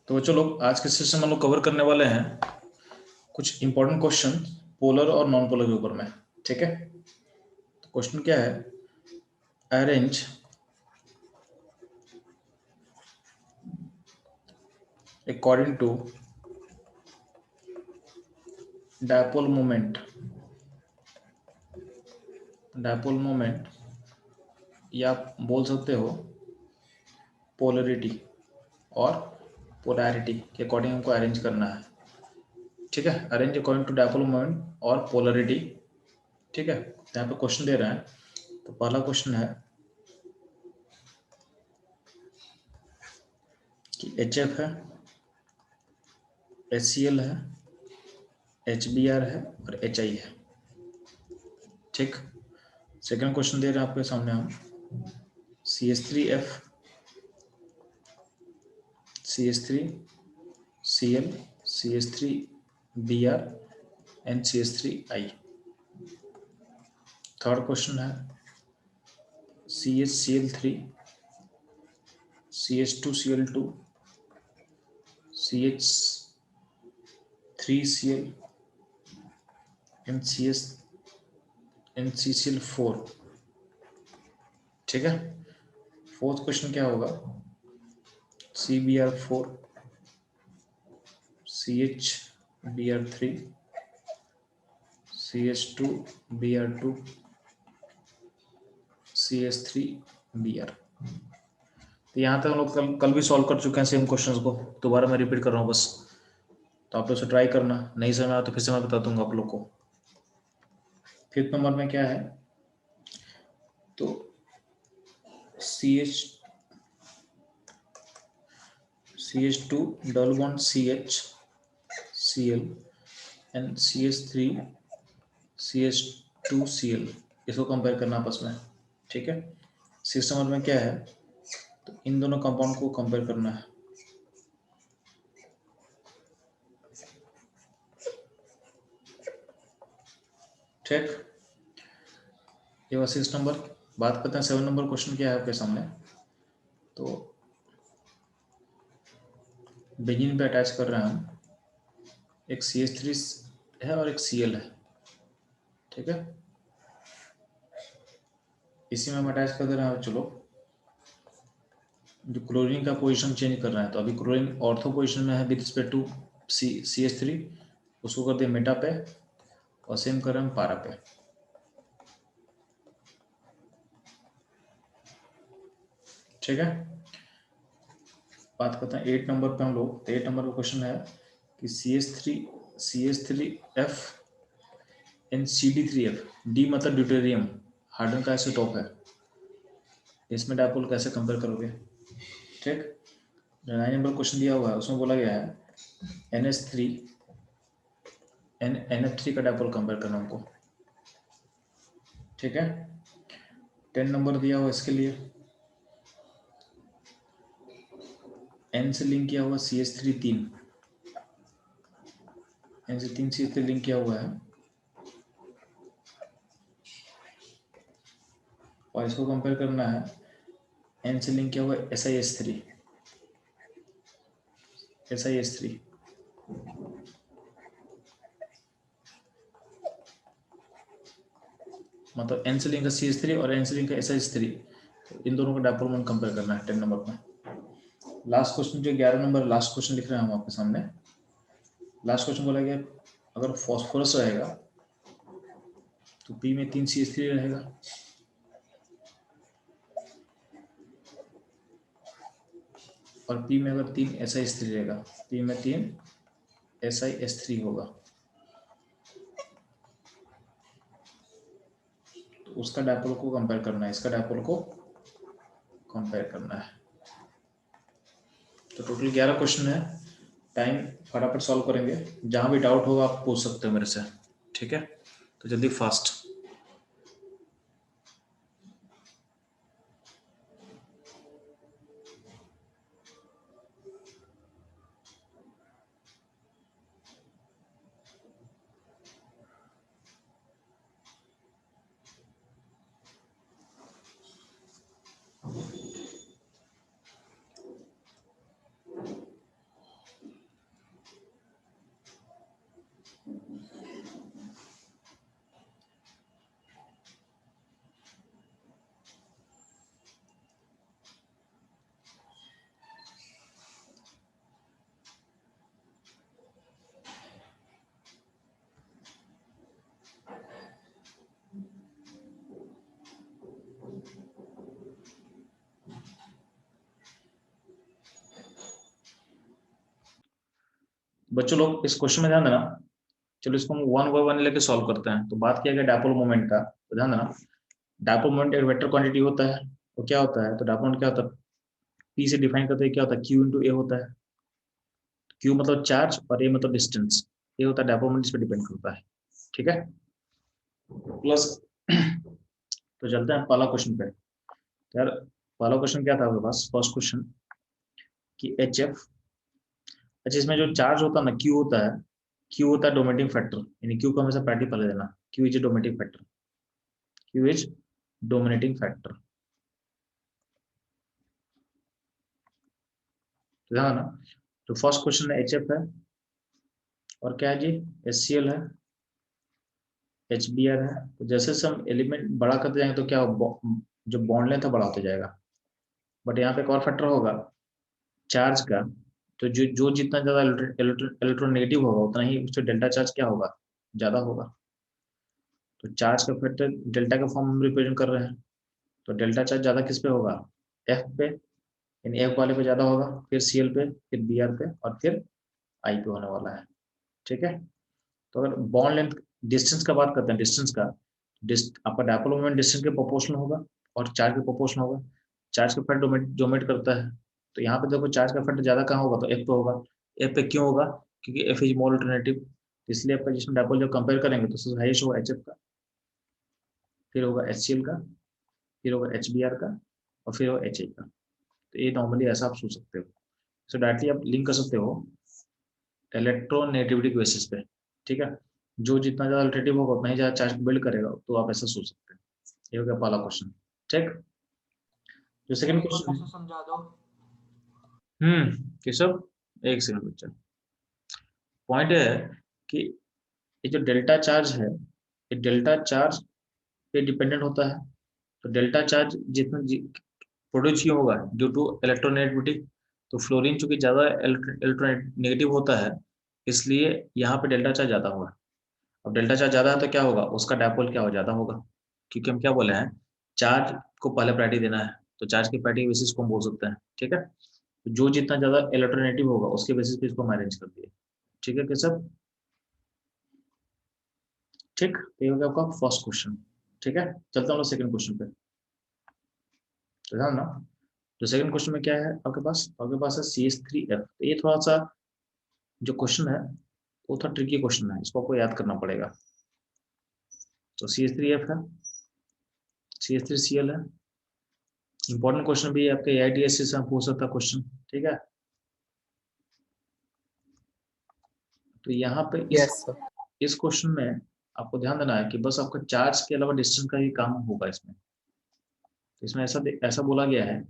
तो चलो आज के सेशन में हम लोग कवर करने वाले हैं कुछ इंपॉर्टेंट क्वेश्चन पोलर और नॉन पोलर के ऊपर में। ठीक है, तो क्वेश्चन क्या है, arrange according to dipole moment या आप बोल सकते हो पोलरिटी और पोलैरिटी के अकॉर्डिंग हमको अरेंज करना है। ठीक है, arrange according to dipole moment और पोलरिटी। ठीक है, यहाँ पे क्वेश्चन दे रहे हैं। तो पहला क्वेश्चन है कि HF है, HCl है, HBr है और HI है। ठीक, सेकंड क्वेश्चन दे रहे हैं आपके सामने हम CH3F, CH3Cl, CH3Br and CH3I। Third question है CHCl3, CH2Cl2, CH3Cl and CCl4। ठीक है, फोर्थ क्वेश्चन क्या होगा, CBr4, CHBr3, CH2Br2, CH3Br। तो यहाँ तक हम लोग कल भी सॉल्व कर चुके हैं सेम क्वेश्चंस को, दोबारा मैं रिपीट कर रहा हूँ बस। तो आप लोग से ट्राई करना, नहीं समझ आया तो फिर से मैं बता दूंगा आप लोग को। फिफ्थ नंबर में क्या है, तो CH2 double bond CHCl and CH3CH2Cl, इसको कंपेयर करना आपस में। ठीक है, सिक्स नंबर में क्या है, तो इन दोनों कंपाउंड को कंपेयर करना है। ठीक, ये was 6 नंबर। बात करते हैं 7 नंबर क्वेश्चन क्या है आपके सामने। तो बेंजीन पे अटैच कर रहे हैं हम, एक CH3 है और एक Cl है। ठीक है, इसी में हम अटैच कर दे रहे हैं। चलो, जो क्लोरीन का पोजीशन चेंज कर रहे हैं, तो अभी क्लोरीन ऑर्थो पोजीशन में है विद रिस्पेक्ट टू CH3, उसको कर दिया मेटा पे और सेम कर रहे हैं पारा पे। ठीक है, बात करते हैं 8 नंबर पे हम लोग। 8 नंबर का क्वेश्चन है कि CH3F एंड CD3F, डी मतलब ड्यूटेरियम, हार्डन का आइसोटोप है, इसमें डायपोल कैसे कंपेयर करोगे। ठीक, 9 नंबर क्वेश्चन दिया हुआ है, उसमें बोला गया है NH3 NF3 का डायपोल कंपेयर करना हमको। ठीक है, 10 नंबर दिया हुआ इसके लिए, N से लिंक किया हुआ CH3 3, N से 3 CH3 लिंक किया हुआ है और इसको कंपेयर करना है N से लिंक किया हुआ SiH3, मतलब N से लिंक का CH3 और N से लिंक का SiH3, तो इन दोनों का डायपोल मोमेंट कंपेयर करना है 10 नंबर में। लास्ट क्वेश्चन जो 11 नंबर लास्ट क्वेश्चन लिख रहे हैं हम आपके सामने। लास्ट क्वेश्चन बोला गया अगर फॉस्फोरस रहेगा तो P में 3 CH3 रहेगा, और P में अगर 3 SiH3 रहेगा, P में 3 SiH3 होगा, तो उसका डायपोल को कंपेयर करना है, इसका डायपोल को कंपेयर करना है। तो टोटल 11 क्वेश्चन है, टाइम फटाफट सॉल्व करेंगे। जहाँ भी डाउट होगा आप पूछ सकते हो मेरे से। ठीक है, तो जल्दी फास्ट। बच्चों लोग इस क्वेश्चन में ध्यान देना। चलो इसको हम वन बाय वन लेके सॉल्व करते हैं। तो बात किया गया डायपोल मोमेंट का, तो ध्यान देना डायपोल मोमेंट एक वेक्टर क्वांटिटी होता है। तो क्या होता है, तो डायपोल मोमेंट क्या होता है, पी से डिफाइन करते हैं, क्या होता है, क्यू इंटू ए होता है। क्यू मतलब चार्ज और ए मतलब डिस्टेंस, ये होता है डायपोल मोमेंट, इस पर डिपेंड करता है। ठीक है, प्लस तो चलते हैं पहला क्वेश्चन पे। यार पहला क्वेश्चन क्या था आपके पास, फर्स्ट क्वेश्चन कि एच एफ, अच्छा इसमें जो चार्ज होता है ना, क्यू होता है, क्यू होता है डोमिनेटिंग फैक्टर, यानी क्यू को हमेशा प्रायोरिटी पहले देना, Q is dominating factor, Q is dominating factor. तो ध्यान ना, तो फर्स्ट क्वेश्चन है एच एफ है, और क्या है जी, एच सी एल है, एच बी आर है। तो जैसे से हम एलिमेंट बड़ा करते जाएंगे तो क्या जो बॉन्ड लेंथ है बड़ा होता जाएगा। बट यहाँ पे एक और फैक्टर होगा चार्ज का, तो जो जितना ज्यादा इलेक्ट्रोनेगेटिव होगा उतना ही उससे डेल्टा चार्ज क्या होगा, ज्यादा होगा। तो चार्ज का फैक्टर डेल्टा के फॉर्म में रिप्रेजेंट कर रहे हैं, तो डेल्टा चार्ज ज्यादा किस पे होगा, एफ पे, यानी एफ वाले पे ज्यादा होगा, फिर सी एल पे, फिर बी आर पे, और फिर आई पे होने वाला है। ठीक है, तो अगर बॉन्ड लेंथ डिस्टेंस का बात करते हैं, डिस्टेंस का, आपका डायपोल मोमेंट डिस्टेंस के प्रोपोर्शनल होगा और चार्ज के प्रोपोर्शनल होगा। चार्ज का फैक्टर डोमिनेट करता है, तो यहाँ पे देखो चार्ज का फैक्टर ज्यादा कहाँ होगा, तो एफ पे होगा। एफ पे क्यों होगा, क्योंकि एफ इज मोर अल्टरनेटिव, इसलिए आपका जिसमें डायपोल जब कंपेयर करेंगे तो सबसे हाईएस्ट होगा एच एफ का, फिर होगा एच सी एल का, फिर होगा एच बी आर का, और फिर होगा एच ए का। तो ये नॉर्मली ऐसा आप सोच सकते हो। सो डायरेक्टली आप लिंक कर सकते हो इलेक्ट्रोनेगेटिविटी के बेसिस पे। ठीक है, जो जितना ज्यादा अल्टरनेटिव होगा उतना ही ज्यादा चार्ज बिल्ड करेगा, तो आप ऐसा सोच सकते हैं। ये हो गया पहला क्वेश्चन। ठीक, जो सर सेकंड एक बार क्वेश्चन, फिर से समझा दो। केशव एक सेकंड बच्चा, पॉइंट है कि ये जो डेल्टा चार्ज है, ये डेल्टा चार्ज पे डिपेंडेंट होता है। तो डेल्टा चार्ज जितना प्रोड्यूस क्यों होगा, ड्यू टू इलेक्ट्रोनेगेटिविटी। तो फ्लोरीन चूंकि ज्यादा इलेक्ट्रोनेगेटिव होता है, इसलिए यहाँ पे डेल्टा चार्ज ज्यादा होगा। अब डेल्टा चार्ज ज्यादा है तो क्या होगा, उसका डायपोल क्या हो ज्यादा होगा, क्योंकि हम क्या बोले हैं, चार्ज को पहले प्रायोरिटी देना है, तो चार्ज की प्रायोरिटी बेसिस को हम बोल सकते हैं। ठीक है, तो जो जितना ज्यादा इलेक्ट्रोनेगेटिव होगा उसके बेसिस पे इसको हम अरेंज कर दिए। ठीक है कैसे, ठीक, तो ये हो गया आपका फर्स्ट क्वेश्चन। ठीक है, चलते हैं हम लोग सेकंड क्वेश्चन पे। तो ध्यान ना, तो सेकंड क्वेश्चन में क्या है आपके पास है सी एस थ्री एफ। ये थोड़ा सा जो क्वेश्चन है वो थोड़ा ट्रिकी क्वेश्चन है, इसको आपको याद करना पड़ेगा। तो सी एस थ्री एफ है, C S three C L है, इंपॉर्टेंट क्वेश्चन भी है आपके AITSC से पूछ सकता क्वेश्चन। ठीक है, तो यहाँ पे यस सर। इस क्वेश्चन में आपको ध्यान देना है कि बस आपका चार्ज के अलावा डिस्टेंस का ही काम होगा इसमें। तो इसमें ऐसा ऐसा बोला गया है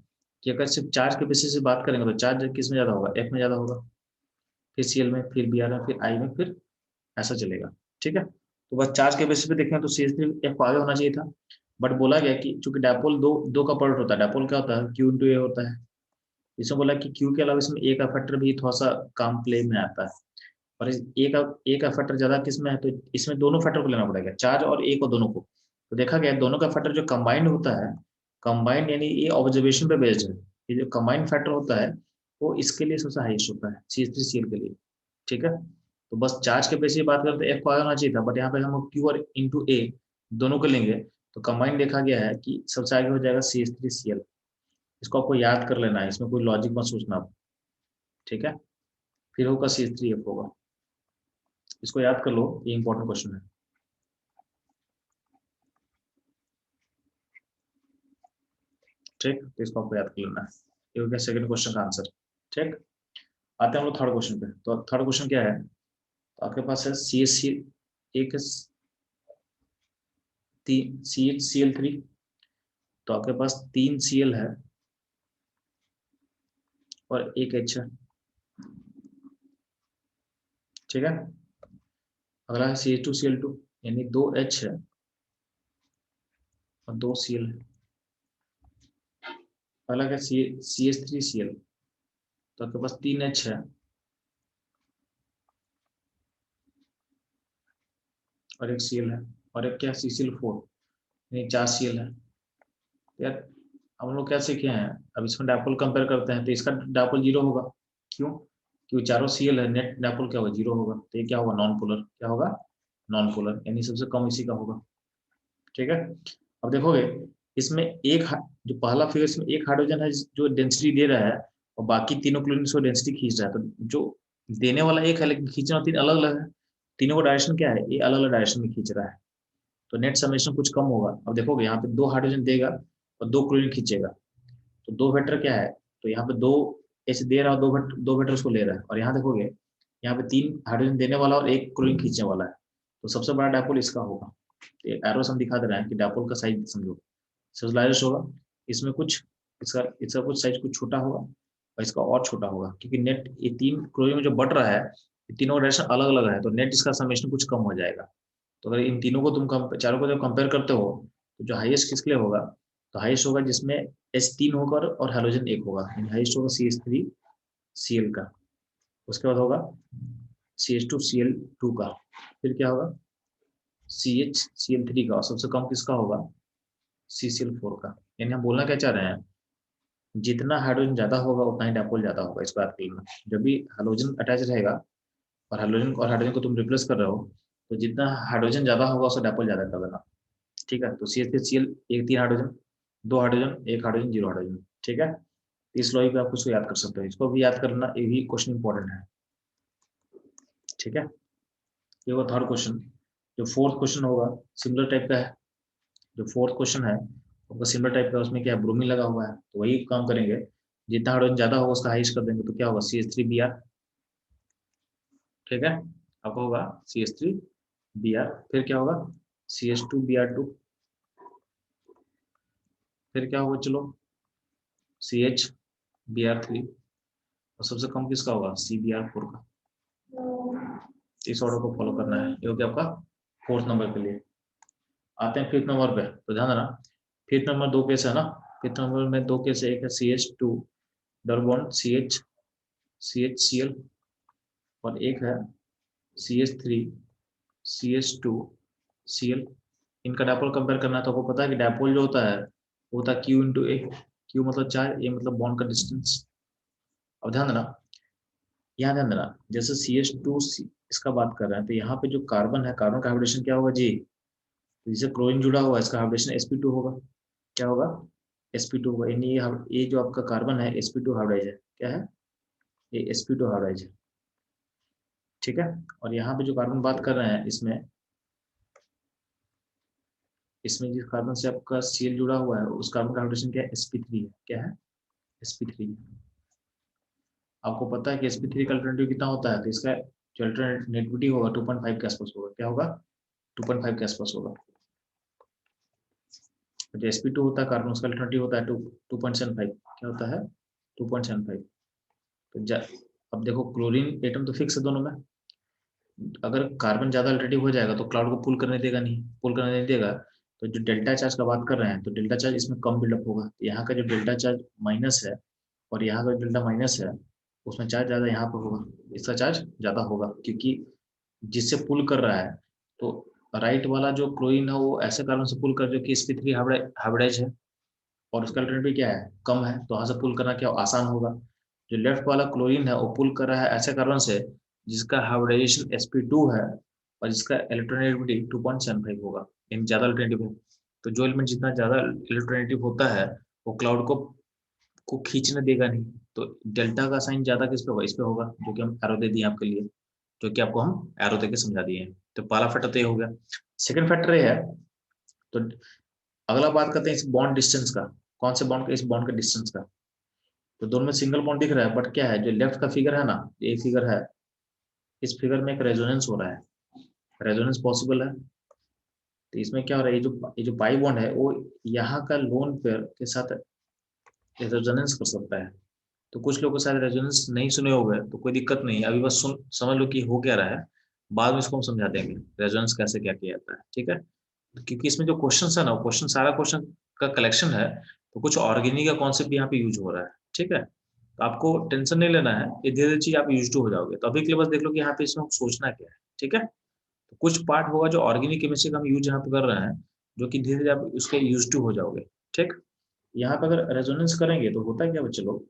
कि अगर सिर्फ चार्ज के बेसिस से बात करेंगे तो चार्ज किस में ज्यादा होगा, एफ में ज्यादा होगा, फिर सीएल में, फिर बी आर में, फिर आई में, फिर ऐसा चलेगा। ठीक है, तो बस चार्ज के बेसिस पे देखें तो सी एस थ्री एफ आगे होना चाहिए था। बट बोला गया कि चूंकि डायपोल दो दो का प्रोडक्ट होता है, डायपोल क्या होता है, क्यू इंटू ए होता है। इसमें बोला कि क्यू के अलावा इसमें ए का फैक्टर भी थोड़ा सा काम प्ले में आता है। और इस ए का फैक्टर ज्यादा किस में है, तो इसमें दोनों फैक्टर को लेना पड़ेगा, चार्ज और ए को, दोनों को। तो देखा गया दोनों का फैक्टर जो कंबाइंड होता है, कंबाइंड यानी ये ऑब्जर्वेशन पे बेस्ड है, ये जो कंबाइंड फैक्टर होता है वो इसके लिए सबसे हाईएस्ट होता है, C S three C L के लिए। ठीक है, तो बस चार्ज के बेसिस बात करते एफ को आगे होना चाहिए था, बट यहाँ पे हम क्यू और इंटू ए दोनों को लेंगे, तो कंबाइंड देखा गया है कि सबसे आगे हो जाएगा C S three C L. इसको आपको याद कर लेना है, इसमें कोई लॉजिक मत सोचना आप। ठीक है, फिर होगा सी एस थ्री एफ होगा, इसको याद कर लो, ये इंपॉर्टेंट क्वेश्चन है। ठीक, तो इसको आपको याद कर लेना है। ये हो गया सेकंड क्वेश्चन का आंसर। ठीक, आते हैं हम लोग थर्ड क्वेश्चन पे। तो थर्ड क्वेश्चन क्या है, तो आपके पास है सी एस सी, एक C H C L three. तो आपके पास तीन सी एल है और एक एच है। ठीक है, अगला है C H two C L two, यानी दो एच है और दो सी एल है। अगला है C H three C L. तो आपके पास तीन एच है और एक सी एल है, और एक क्या, सी सी एल फोर, यानी चार सी एल है। यार हम लोग क्या सीखे हैं, अब इसमें डायपोल कंपेयर करते हैं तो इसका डायपोल जीरो होगा। क्यों, क्योंकि चारों सीएल है, नेट डायपोल क्या होगा, 0 होगा, तो ये क्या होगा, नॉन पोलर, क्या होगा, नॉन पोलर, यानी सबसे कम इसी का होगा। ठीक है, अब देखोगे इसमें जो पहला फिगर इसमें एक हाइड्रोजन है जो डेंसिटी दे रहा है, और बाकी तीनों क्लोरीन को डेंसिटी खींच रहा है, तो जो देने वाला एक है लेकिन खींचने वाला तीन अलग अलग है, तीनों का डायरेक्शन क्या है, ये अलग अलग डायरेक्शन में खींच रहा है, तो नेट समेशन कुछ कम होगा। अब देखोगे यहाँ पे 2 हाइड्रोजन देगा और 2 क्लोरीन खींचेगा, तो 2 वेक्टर क्या है, तो यहाँ पे 2 ऐसे दे रहा है, 2 वेक्टर उसको ले रहा है, और यहाँ देखोगे यहाँ पे 3 हाइड्रोजन देने वाला और 1 क्लोरीन खींचने वाला है, तो सबसे बड़ा डायपोल इसका होगा। एरोस हम दिखा दे रहे हैं कि डायपोल का साइज समझो, सबसे लार्जेस्ट होगा, इसमें कुछ इसका कुछ साइज कुछ छोटा होगा और इसका और छोटा होगा, क्योंकि नेट ये 3 क्लोरीन में जो बढ़ रहा है, ये तीनों का डायरेक्शन अलग अलग है, तो नेट इसका समेशन कुछ कम हो जाएगा। तो अगर इन तीनों को तुम चारों को जब कंपेयर करते हो, तो जो हाईएस्ट किसके लिए होगा, तो हाईएस्ट होगा जिसमें H3 होगा और हाइड्रोजन 1 होगा, यानी हाईएस्ट होगा CH3Cl का, उसके बाद होगा CH2Cl2 का, फिर क्या होगा CHCl3 का, और सबसे कम किसका होगा, CCl4 का। यानी हम बोलना क्या चाह रहे हैं, जितना हाइड्रोजन ज्यादा होगा उतना ही डायपोल ज्यादा होगा। इस बात के लिए जब भी हाइड्रोजन अटैच रहेगा और हाइड्रोजन को तुम रिप्लेस कर रहे हो, तो जितना हाइड्रोजन ज्यादा होगा उसका डायपोल ज्यादा कर देना। ठीक है, तो CH3Cl एक 3 हाइड्रोजन, 2 हाइड्रोजन, 1 हाइड्रोजन, 0 हाइड्रोजन। ठीक है, इस लॉजिक पे आप उसको याद कर सकते हो, इसको भी याद करना, ये भी क्वेश्चन इंपॉर्टेंट है। ठीक है, ये वो थर्ड क्वेश्चन। जो फोर्थ क्वेश्चन होगा सिमिलर टाइप का है, जो फोर्थ क्वेश्चन है आपका सिमिलर टाइप का, उसमें क्या है, ब्रोमीन लगा हुआ है, तो वही काम करेंगे, जितना हाइड्रोजन ज्यादा होगा उसका हाइस्ट कर देंगे, तो क्या होगा CH3Br। ठीक है, आपका होगा CH3Br, फिर क्या होगा CH2Br2, फिर क्या होगा, चलो CH Br3, और सबसे कम किसका होगा CBr4 का। इस ऑर्डर को फॉलो करना है, ये हो गया आपका फोर्थ नंबर के लिए। आते हैं फिफ्थ नंबर पे, तो ध्यान देना फिफ्थ नंबर 2 केस है ना, फिफ्थ नंबर में 2 केस है, एक है CH2 डबल बॉन्ड CHCl, और एक है CH3CH2Cl। इनका डायपोल कंपेयर करना है, तो आपको पता है कि डायपोल जो होता है वो होता है Q×A, Q मतलब चार्ज, A मतलब बॉन्ड का डिस्टेंस। अब ध्यान देना, यहाँ ध्यान देना, जैसे CH2 इसका बात कर रहे हैं, तो यहाँ पे जो कार्बन है, कार्बन का हाइब्रिडेशन क्या होगा जी, तो जिसे क्लोरीन जुड़ा हुआ है इसका हाइब्रिडेशन sp2 होगा, क्या होगा sp2 होगा, यानी ये जो आपका कार्बन है sp2 हाइब्रिडाइज है, क्या है, ये sp2 हाइब्रिडाइज है। ठीक है, और यहाँ पे जो कार्बन बात कर रहे हैं, इसमें जिस कार्बन से आपका Cl जुड़ा हुआ है, उस कार्बन का हाइब्रिडेशन क्या है, sp3 है, क्या है, sp3। आपको पता है कि sp3 का अल्टरनेटिव कितना होता है, तो इसका जो अल्टरनेटिविटी होगा 2.5 के आसपास होगा, क्या होगा 2.5 के आसपास होगा। जो sp2 होता है कार्बन, उसका अल्टरनेटिव होता है 2.75, क्या होता है 2.75। तो अब देखो क्लोरीन एटम तो फिक्स है दोनों में, अगर कार्बन ज्यादा अल्टरनेटिव हो जाएगा तो क्लाउड को पुल करने देगा नहीं, पुल करने नहीं देगा, तो जो डेल्टा चार्ज का बात कर रहे हैं, तो डेल्टा चार्ज इसमें कम बिल्डअप होगा, तो यहाँ का जो डेल्टा चार्ज माइनस है और यहाँ का डेल्टा माइनस है, उसमें चार्ज ज्यादा यहाँ पर होगा, इसका चार्ज ज्यादा होगा, क्योंकि जिससे पुल कर रहा है, तो राइट वाला जो क्लोरीन है वो ऐसे कार्बन से पुल कर, जो कि sp3 हाइब्रिडाइज है, और उसका अल्टरनेटिव क्या है, कम है, तो वहां से पुल करना क्या आसान होगा। जो लेफ्ट वाला क्लोरीन है वो पुल कर रहा है ऐसे कार्बन से जिसका हाइब्रिडाइजेशन sp2 है और जिसका इलेक्ट्रोनेगेटिविटी 2.75 होगा, यानी ज्यादा अल्टरनेटिव है। तो जो एलिमेंट जितना ज्यादा इलेक्ट्रोनेगेटिव होता है, वो क्लाउड को खींचने देगा नहीं, तो डेल्टा का साइन ज्यादा किस पे होगा, इस पे होगा, जो कि हम एरो दे दिए आपके लिए, जो कि आपको हम एरो देके समझा दिए हैं। तो पहला फैक्टर तो ये हो गया। सेकंड फैक्टर ये है, तो अगला बात करते हैं इस बॉन्ड डिस्टेंस का, कौन से बॉन्ड का, इस बॉन्ड का डिस्टेंस का। तो दोनों में सिंगल बॉन्ड दिख रहा है, बट क्या है, जो लेफ्ट का फिगर है ना, ये फिगर है, इस फिगर में एक रेजोनेंस हो रहा है, रेजोनेंस पॉसिबल है। तो इसमें क्या हो रहा है, ये जो पाई बॉन्ड है वो यहाँ का लोन पेयर के साथ रेजोनेंस कर सकता है। तो कुछ लोग शायद रेजोनेंस नहीं सुने होंगे, तो कोई दिक्कत नहीं है, अभी बस समझ लो कि हो क्या रहा है, बाद में इसको हम समझा देंगे रेजोनेंस कैसे क्या किया जाता है। ठीक है, क्योंकि इसमें जो क्वेश्चन है ना, क्वेश्चन सारा क्वेश्चन का कलेक्शन है, तो कुछ ऑर्गेनिक का कॉन्सेप्ट यहाँ पे यूज हो रहा है। ठीक है, तो आपको टेंशन नहीं लेना है, ये धीरे धीरे चीज आप यूज टू हो जाओगे। तो अभी के लिए बस देख लो कि यहाँ पे इसमें सोचना क्या है। ठीक है, तो कुछ पार्ट होगा जो ऑर्गेनिक केमिस्ट्री का हम यूज यहाँ पे कर रहे हैं, जो कि धीरे धीरे आप उसके यूज टू हो जाओगे। ठीक, यहाँ पे अगर रेजोनेंस करेंगे तो होता है क्या बच्चे लोग,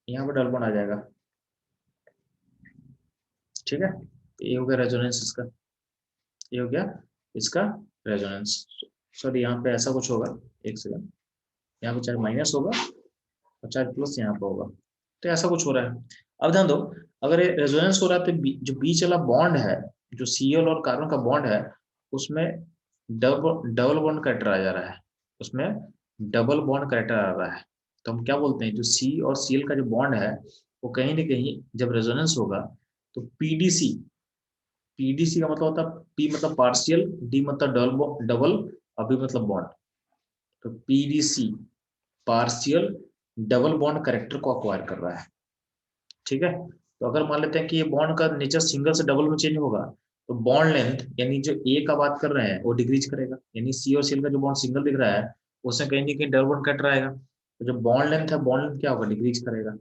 यहाँ पे डबल बॉन्ड आ जाएगा, ठीक है, ये हो गया रेजोनेंस इसका, ये हो गया इसका रेजोनेंस। सॉरी यहाँ पे ऐसा कुछ होगा, एक सेकंड, यहाँ पे चाहे माइनस होगा और चाहे प्लस यहाँ पे होगा, तो ऐसा कुछ हो रहा है। अब ध्यान दो, अगर ये रेजोनेंस हो रहा है तो जो बीच वाला बॉन्ड है, जो सीएल और कार्बन का बॉन्ड है, उसमें डबल डबल बॉन्ड कैरेक्टर आ जा रहा है, उसमें डबल बॉन्ड कैरेक्टर आ रहा है। तो हम क्या बोलते हैं, जो सी और सीएल का जो बॉन्ड है वो कहीं ना कहीं जब रेजोनेंस होगा तो पीडीसी, पीडीसी का मतलब होता है पी मतलब पार्शियल, डी मतलब डबल डबल, अभी मतलब बॉन्ड, तो PDC partial double bond character को अक्वायर कर रहा है। ठीक है, तो अगर मान लेते हैं कि ये बॉन्ड का नेचर सिंगल से डबल में चेंज होगा, तो बॉन्ड लेंथ यानी जो ए का बात कर रहे हैं वो डिक्रीज करेगा, यानी सी और सीएल का जो बॉन्ड सिंगल दिख रहा है उसमें कहीं ना कहीं डबल बॉन्ड कट रहेगा, तो जो बॉन्ड लेंथ है बॉन्ड लेंथ क्या होगा, डिक्रीज करेगा,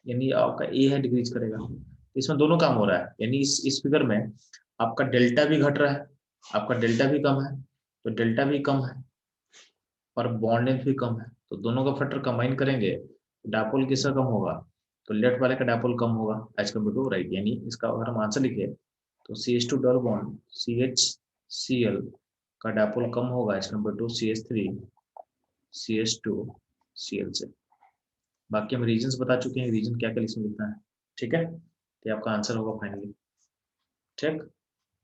यानी आपका ए है डिक्रीज करेगा। इसमें दोनों काम हो रहा है, यानी इस फिगर में आपका डेल्टा भी घट रहा है, आपका डेल्टा भी कम है, तो डेल्टा भी कम है और बॉन्ड लेंथ भी कम है, तो दोनों का फैक्टर कंबाइन करेंगे तो डायपोल किसका कम होगा, तो लेफ्ट वाले का डायपोल कम होगा एज कम्पेयर टू राइट, यानी इसका अगर हम आंसर लिखे तो CH2 डबल बॉन्ड CHCl का डायपोल कम होगा as compare to CH3 CH2Cl से। बाकी हम रीजन बता चुके हैं, रीजन क्या क्या इसमें लिखना है। ठीक है, तो आपका आंसर होगा फाइनली। ठीक,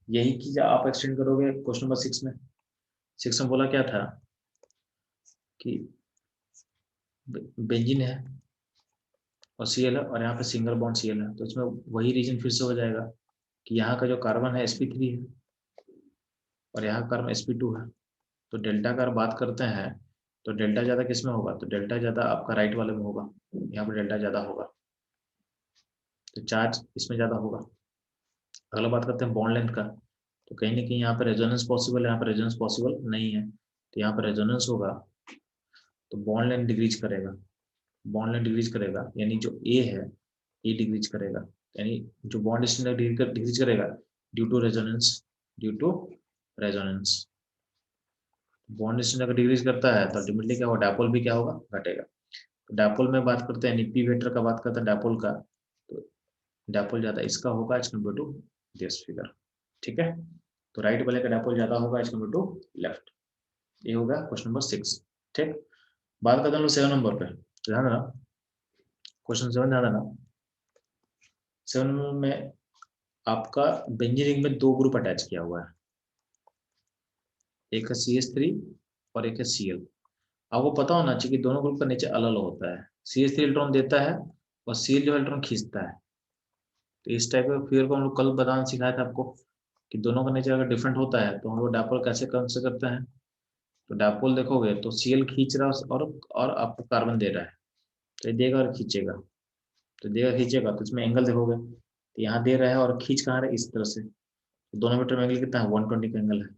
यही चीज आप एक्सटेंड करोगे क्वेश्चन नंबर 6 में। 6 में बोला क्या था कि बेंजीन है और Cl है और यहाँ पे सिंगल बॉन्ड Cl है, तो इसमें वही रीजन फिर से हो जाएगा कि यहाँ का जो कार्बन है sp3 है और यहाँ कार्बन sp2 है, तो डेल्टा का बात करते हैं तो डेल्टा ज्यादा किस में होगा, तो डेल्टा ज्यादा आपका राइट वाले में होगा, यहाँ पर डेल्टा ज्यादा होगा, तो चार्ज इसमें ज्यादा होगा। अगला बात करते हैं बॉन्ड लेंथ का, तो कहीं ना कहीं यहाँ पर रेजोनेंस पॉसिबल है, यहाँ पर रेजोनेंस पॉसिबल नहीं है, तो यहाँ पर रेजोनेंस होगा तो बॉन्ड लेंथ डिक्रीज करेगा, बॉन्ड लेंथ डिक्रीज करेगा यानी जो ए है ये डिक्रीज करेगा, यानी जो बॉन्ड स्ट्रेंथ डिक्रीज करेगा due to resonance, due to resonance. Bond strength अगर डिक्रीज करता है तो अल्टीमेटली क्या होगा, डायपोल भी क्या होगा, घटेगा। तो डायपोल में बात करते हैं, पी वेक्टर का बात करते हैं डायपोल का, तो डायपोल ज्यादा इसका होगा as compare to this figure. ठीक है, तो राइट वाले का डायपोल ज्यादा होगा एज कम्पेयर टू लेफ्ट। ये होगा क्वेश्चन नंबर 6। ठीक, बात करते हैं लोग 7 नंबर पे, ध्यान देना, क्वेश्चन 7 ध्यान देना। 7 में आपका बेंजीन रिंग में दो ग्रुप अटैच किया हुआ है, एक है CH3 और एक है Cl। आपको पता होना चाहिए कि दोनों ग्रुप का नेचर अलग अलग होता है, CH3 इलेक्ट्रॉन देता है और Cl जो इलेक्ट्रॉन खींचता है। तो इस टाइप का फिगर को हम लोग कल बताना सिखाया था आपको कि दोनों का नेचर अगर डिफरेंट होता है तो हम लोग डायपोल कैसे कंसिडर करते हैं। तो डायपोल देखोगे तो Cl खींच रहा है और आपको कार्बन दे रहा है, तो ये देगा और खींचेगा, तो देगा खींचेगा, तो इसमें एंगल देखोगे तो यहाँ दे रहा है और खींच कहाँ रहा है, इस तरह से, तो दोनों मीटर में एंगल कितना है, 120 का एंगल है।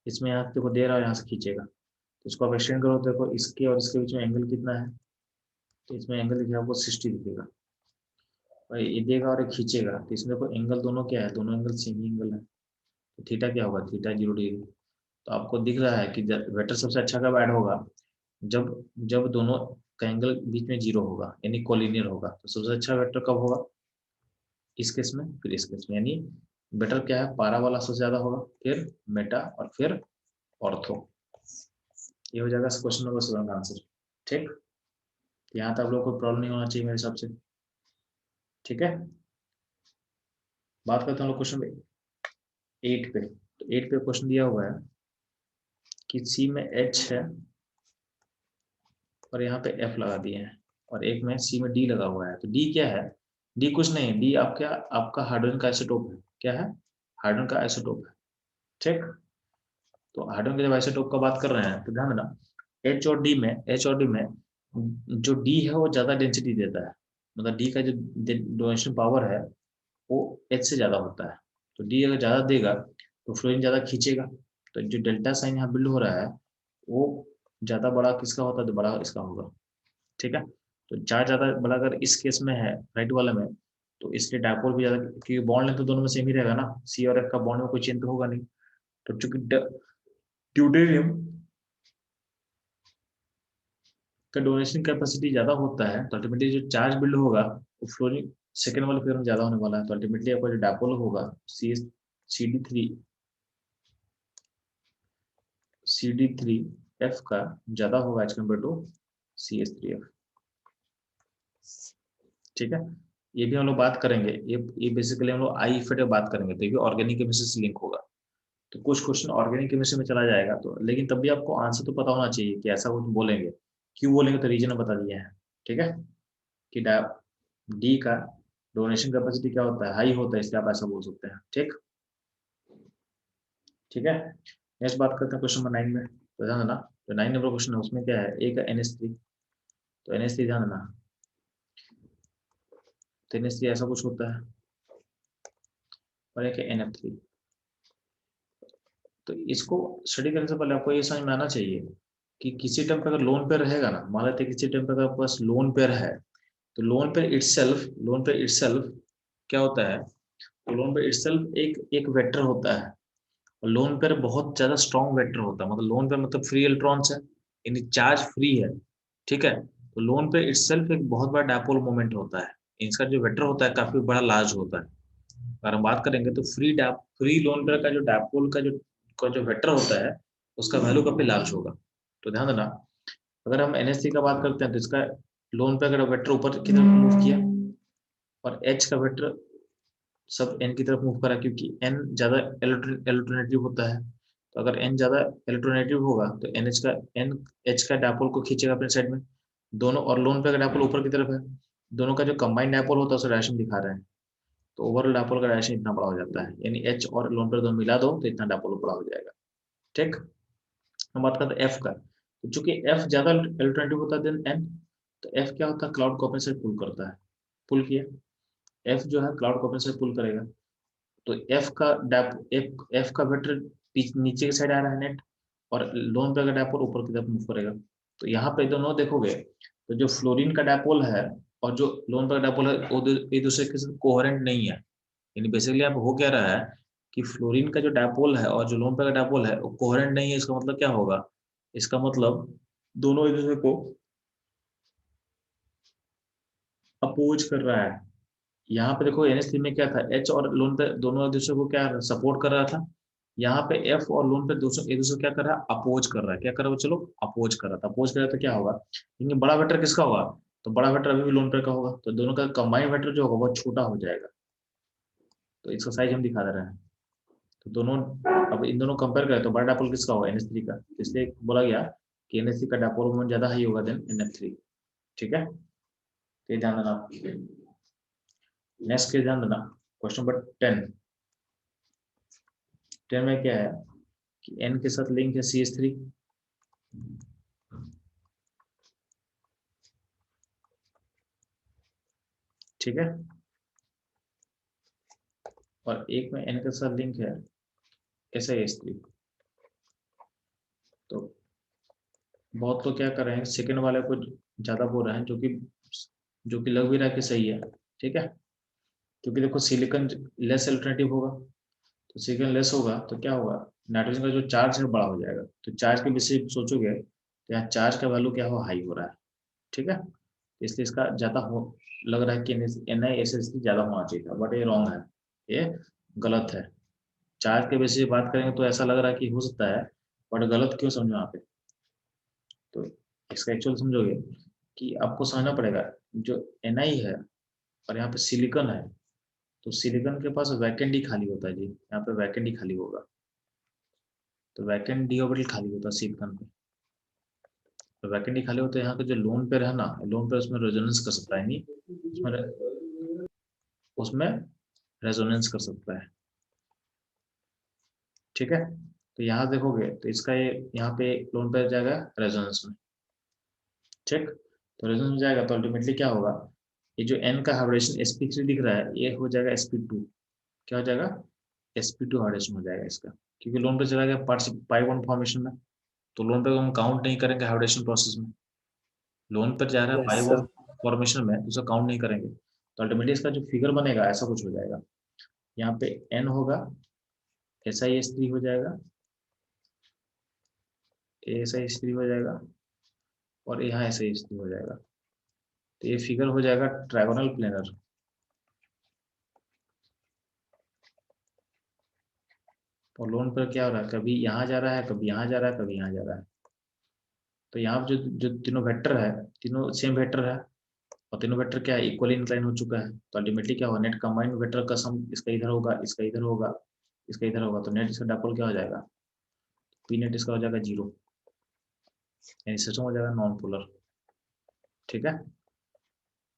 इसमें यहाँ देखो दे रहा है, यहाँ से खींचेगा, तो इसको आप एक्सटेंड करो तो देखो इसके और इसके बीच में एंगल कितना है, तो इसमें एंगल दिखेगा आपको 60 दिखेगा, और ये देगा और ये खींचेगा, तो इसमें देखो एंगल दोनों क्या है, दोनों एंगल सेम एंगल है, तो थीटा क्या होगा, थीटा 0 डिग्री। तो आपको दिख रहा है कि वेक्टर सबसे अच्छा कब ऐड होगा, जब जब दोनों का एंगल बीच में 0 होगा यानी कोलिनियर होगा, तो सबसे अच्छा वेक्टर कब होगा, इस केस में फिर इस केस में, यानी बेटर क्या है, पारा वाला सबसे ज्यादा होगा, फिर मेटा और फिर ऑर्थो। ये हो जाएगा क्वेश्चन नंबर 7 का आंसर। ठीक, यहाँ तक आप लोगों को प्रॉब्लम नहीं होना चाहिए मेरे हिसाब से। ठीक है, बात करते हैं लोग क्वेश्चन 8 पे, तो 8 पे क्वेश्चन दिया हुआ है कि सी में H है और यहाँ पे F लगा दिए हैं, और एक में सी में D लगा हुआ है, तो D क्या है, D कुछ नहीं, D आपका हाइड्रोजन का आइसोटोप है, क्या है, हाइड्रोजन का आइसोटोप है। ठीक, तो हाइड्रोजन के जब आइसोटोप का बात कर रहे हैं तो ध्यान देना, H और D में जो D है वो ज्यादा डेंसिटी देता है, मतलब D का जो डोनेशन पावर है वो H से ज्यादा होता है, तो D अगर ज्यादा देगा तो फ्लोरीन ज्यादा खींचेगा, तो जो डेल्टा साइन यहाँ बिल्ड हो रहा है वो ज्यादा बड़ा किसका होता है, तो बड़ा इसका होगा। ठीक है, तो चार्ज ज्यादा बड़ा अगर इस केस में है राइट वाले में, तो इसलिए डायपोल भी ज्यादा, क्योंकि बॉन्ड लेंथ तो दोनों में सेम ही रहेगा ना, सी और एफ का बॉन्ड में कोई चेंज तो होगा नहीं, तो चूंकि ड्यूटेरियम का डोनेशन कैपेसिटी ज्यादा होता है तो ऑटोमेटिक जो चार्ज बिल्ड होगा वो फ्लोरीन सेकेंड वाले फिगर में ज्यादा होने वाला है, तो अल्टीमेटली आपका जो डायपोल होगा CD3F का ज्यादा होगा एज कम्पेयर टू CH3F। ठीक है, ये भी हम लोग बात करेंगे, ये बेसिकली हम लोग आई इफेक्ट बात करेंगे, तो ये भी ऑर्गेनिक केमिस्ट्री से लिंक होगा। तो कुछ क्वेश्चन ऑर्गेनिक केमिस्ट्री में चला जाएगा, तो लेकिन तब भी आपको आंसर तो पता होना चाहिए कि ऐसा कुछ बोलेंगे, क्यों बोलेंगे तो रीजन बता दिए हैं। ठीक है, कि डी का डोनेशन कैपेसिटी क्या होता है, हाई होता है, इसलिए आप ऐसा बोल सकते हैं। ठीक, ठीक है। नेक्स्ट बात करते हैं क्वेश्चन नंबर 9 में, तो ध्यान देना, जो 9 नंबर क्वेश्चन है उसमें क्या है, ए का NH3, तो NH3 ध्यान देना, तो NH3 ऐसा कुछ होता है, और एक NF3। तो इसको स्टडी करने से पहले आपको ये समझ में आना चाहिए कि किसी टाइम पे अगर लोन पेयर रहेगा ना, मान लेते किसी टाइम पे अगर आपके पास लोन पेयर है, तो लोन पेयर इटसेल्फ क्या होता है, तो लोन पेयर इटसेल्फ एक एक वेक्टर होता है, और लोन पेयर बहुत ज्यादा स्ट्रॉन्ग वेक्टर होता है, मतलब लोन पेयर मतलब फ्री इलेक्ट्रॉन्स है, यानी चार्ज फ्री है। ठीक है, तो लोन पेयर इटसेल्फ एक बहुत बड़ा डायपोल मोमेंट होता है, इसका जो वेक्टर होता है काफी बड़ा लार्ज होता है। अगर हम बात करेंगे तो फ्री लोन पेयर का जो डायपोल का जो वेक्टर होता है, उसका वैल्यू काफी लार्ज होगा। तो ध्यान देना, अगर हम NH3 का बात करते हैं, तो इसका लोन पेयर का वेक्टर ऊपर की तरफ मूव किया, और H का वेक्टर सब N की तरफ मूव करा, क्योंकि N ज्यादा इलेक्ट्रोनेगेटिव होता है। तो अगर N ज्यादा इलेक्ट्रोनेगेटिव होगा तो N H का डायपोल को खींचेगा अपने साइड में, दोनों, और लोन पेयर का डायपोल ऊपर की तरफ है, दोनों का जो कंबाइंड डायपोल होता है उसे डायरेक्शन दिखा रहे हैं, तो ओवरऑल डायपोल का डायरेक्शन इतना बड़ा हो जाता है, यानी H और लोन पेयर दोनों मिला दो तो इतना डायपोल बड़ा हो जाएगा। ठीक, हम बात करते हैं F का, तो चूंकि F ज्यादा इलेक्ट्रोनेगेटिव होता है देन N, तो F क्या होता है, क्लाउड को अपने साइड पुल करता है, पुल किया, F जो है क्लाउड को अपने साइड पुल करेगा, तो एफ का वेक्टर नीचे की साइड आ रहा है नेट, और लोन पेयर का डायपोल ऊपर की तरफ मूव करेगा। तो यहाँ पे दोनों देखोगे, तो जो फ्लोरीन का डायपोल है और जो लोन पेयर का डायपोल है वो एक दूसरे के साथ कोहेरेंट नहीं है, यानी बेसिकली आप हो क्या रहा है कि फ्लोरीन का जो डायपोल है और जो लोन पेयर का डायपोल है वो कोहेरेंट नहीं है। इसका मतलब क्या होगा, इसका मतलब दोनों एक दूसरे को अपोज कर रहा है। यहाँ पे देखो NH3 में क्या था, H और लोन पे दोनों एक दूसरे को क्या सपोर्ट कर रहा था, यहाँ पे F और लोन पे दूसरे एक दूसरे क्या कर रहा है, अपोज कर रहा है। क्या कर रहा है, चलो अपोज कर रहा था, अपोज कर रहा था, तो क्या होगा, क्योंकि बड़ा वेक्टर किसका होगा, तो बड़ा वेक्टर अभी भी लोन पे का होगा, तो दोनों का कंबाइंड वेक्टर जो होगा वो छोटा हो जाएगा। तो इसका साइज हम दिखा दे रहे हैं, तो दोनों, अब इन दोनों कंपेयर करें तो बड़ा डायपोल किसका होगा, NH3 का, इसलिए बोला गया कि NH3 का डायपोल मोमेंट ज्यादा हाई होगा देन NF3। ठीक है, तो ये ध्यान देना। नेक्स्ट के ध्यान देना, क्वेश्चन नंबर 10। 10 में क्या है कि N के साथ लिंक है CH3, ठीक है, और एक में N के साथ लिंक है SiH3। तो बहुत लोग क्या कर रहे हैं, सेकंड वाले को ज्यादा बोल रहे हैं, जो कि लग भी रहा है कि सही है। ठीक है, क्योंकि देखो सिलिकॉन लेस अल्टरनेटिव होगा, तो सिलिकॉन लेस होगा तो क्या होगा, नाइट्रोजन का जो चार्ज है बड़ा हो जाएगा, तो चार्ज के विषय सोचोगे तो यहाँ चार्ज का वैल्यू क्या हो, हाई हो रहा है। ठीक है, तो इसलिए इसका ज्यादा हो लग रहा है कि NiSH3 ज्यादा होना चाहिए था, बट ये रॉन्ग है, ये गलत है। चार्ज के बेसिस पे बात करेंगे तो ऐसा लग रहा है कि हो सकता है, बट गलत क्यों समझो यहाँ पे, तो इसका एक्चुअल समझोगे कि आपको समझना पड़ेगा, जो Ni है और यहाँ पे सिलिकॉन है, तो सिलिकॉन के पास वैकेंट ही खाली होता है जी, यहाँ पे वैकेंट ही खाली होगा, तो वैकेंट डी ऑर्बिटल खाली होता है सिलिकॉन पे, तो वैकेंट ही खाली होता है, यहाँ पे जो लोन पेयर है ना, लोन पेयर उसमें रेजोनेंस कर सकता है, नहीं उसमें रेजोनेंस कर सकता है। ठीक है, तो यहाँ देखोगे तो इसका ये यहाँ पे लोन पेयर जाएगा रेजोनेंस में। ठीक, तो रेजोनेंस में जाएगा तो अल्टीमेटली क्या होगा, ये जो N का हाइब्रिडेशन sp3 दिख रहा है ये हो जाएगा sp2, क्या हो जाएगा, sp2 हाइब्रिडेशन हो जाएगा इसका, क्योंकि लोन पे चला गया पार्ट्स पाई बॉन्ड फॉर्मेशन में, तो लोन पे हम काउंट नहीं करेंगे हाइब्रिडेशन प्रोसेस में, लोन पर जा रहा है पाई यस सर। बॉन्ड फॉर्मेशन में, उसे काउंट नहीं करेंगे, तो अल्टीमेटली इसका जो फिगर बनेगा ऐसा कुछ हो जाएगा, यहाँ पे N होगा, SiH3 हो जाएगा, ASiH3 हो जाएगा, और यहाँ SiH3 हो जाएगा, तो ये फिगर हो जाएगा ट्रायगोनल प्लेनर। और लोन पर क्या हो रहा है, कभी यहाँ जा रहा है, कभी यहाँ जा रहा है, कभी यहाँ जा रहा है। तो यहाँ जो जो तीनों वेक्टर है, तीनों सेम वेक्टर है, और तीनों वेक्टर क्या है, इक्वली इंक्लाइन हो चुका है। तो अल्टीमेटली क्या होगा, नेट कंबाइंड वेक्टर का सम इसका इधर होगा, इसका इधर होगा, इसका इधर होगा, तो नेट इसका डायपोल क्या हो जाएगा, पी नेट इसका हो जाएगा 0, यानी सिस्टम हो जाएगा नॉन पोलर। ठीक है,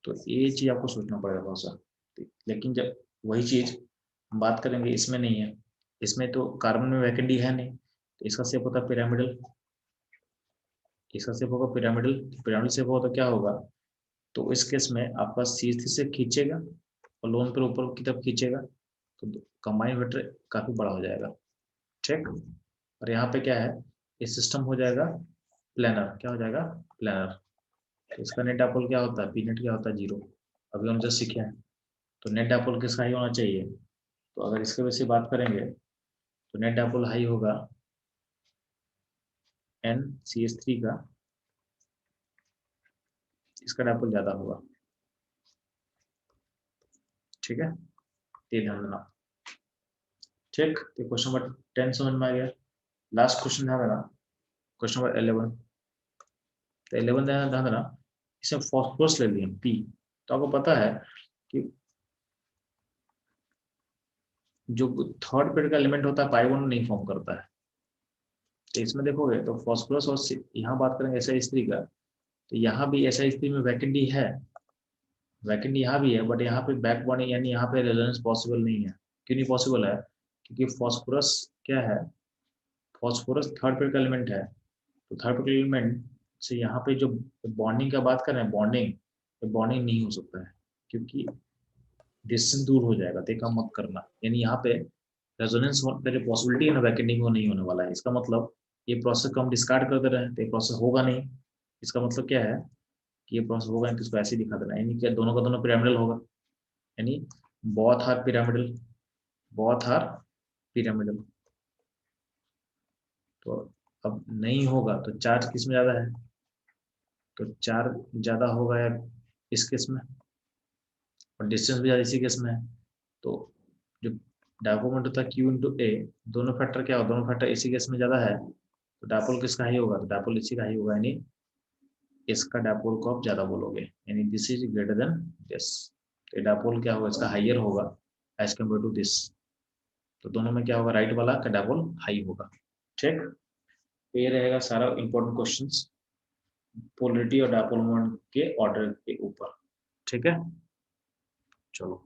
तो ये चीज आपको सोचना पड़ेगा बहुत सा। लेकिन जब वही चीज हम बात करेंगे, इसमें नहीं है, इसमें तो कार्बन में वैकेंडी है नहीं, तो इसका शेप होता है पिरामिडल, इसका शेप होगा पिरामिडल, पिरामिडल शेप होगा तो क्या होगा, तो इस केस में आपका C3 से खींचेगा और लोन पर ऊपर की तरफ खींचेगा, तो कंबाइन वेक्टर काफी बड़ा हो जाएगा। ठीक, और यहाँ पे क्या है, ये सिस्टम हो जाएगा प्लानर, क्या हो जाएगा, प्लानर। इसका नेट डायपोल क्या होता है, पी नेट क्या होता है 0, अभी हम जस्ट सीखे हैं। तो नेट डायपोल किसका हाई होना चाहिए, तो अगर इसके वजह से बात करेंगे तो नेट डायपोल हाई होगा NCH3 का, इसका डायपोल ज्यादा होगा। ठीक है, ये ध्यान देना। ठीक, तो क्वेश्चन नंबर 10 समझ में आ गया। लास्ट क्वेश्चन है मेरा, क्वेश्चन नंबर 11। तो 11 ध्यान देना, इसमें फॉस्फोरस ले लिए P। तो आपको पता है कि जो थर्ड पेड का एलिमेंट होता है पाई बॉन्ड नहीं फॉर्म करता है। तो इसमें देखोगे तो फॉस्फोरस, और यहाँ बात करेंगे SI3 का, तो यहाँ भी SI3 में वैकेंडी है, वैकेंडी यहाँ भी है, बट यहाँ पे बैक बॉन्डिंग यानी यहाँ पे रेजोनेंस पॉसिबल नहीं है। क्यों नहीं पॉसिबल है, क्योंकि फॉस्फोरस क्या है, फॉस्फोरस थर्ड पेड का एलिमेंट है, तो थर्ड पेड एलिमेंट से यहाँ पे जो बॉन्डिंग का बात कर रहे हैं, बॉन्डिंग, तो बॉन्डिंग नहीं हो सकता है, क्योंकि डिस्टेंस दूर हो जाएगा, तो काम मत करना। यानी यहाँ पे रेजोनेंस होने की पॉसिबिलिटी है ना, वैकेंडिंग वो नहीं होने वाला है। इसका मतलब ये प्रोसेस को हम डिस्कार्ड कर दे रहे हैं, तो ये प्रोसेस होगा नहीं। इसका मतलब क्या है कि ये प्रोसेस होगा नहीं, तो इसको ऐसे ही दिखा देना, यानी क्या दोनों का दोनों पिरामिडल होगा, यानी both are pyramidal, both are pyramidal. तो अब नहीं होगा तो चार्ज किस में ज्यादा है, तो चार्ज ज्यादा होगा यार इस केस में, और डिस्टेंस भी ज्यादा इसी केस में है। तो जो डायपोल होता है Q/A, दोनों फैक्टर क्या हो, दोनों फैक्टर इसी केस में ज्यादा है, तो डायपोल किसका हाई होगा, तो डायपोल इसी का हाई होगा, यानी इसका डायपोल को आप ज्यादा बोलोगे, यानी this is greater than this. तो डायपोल क्या होगा, इसका हाइयर होगा एज कम्पेयर टू दिस। तो दोनों में क्या होगा, राइट वाला का डायपोल हाई होगा। ठीक, तो ये रहेगा सारा इंपॉर्टेंट क्वेश्चंस पोलरिटी और डायपोल मोमेंट के ऑर्डर के ऊपर। ठीक है, चलो।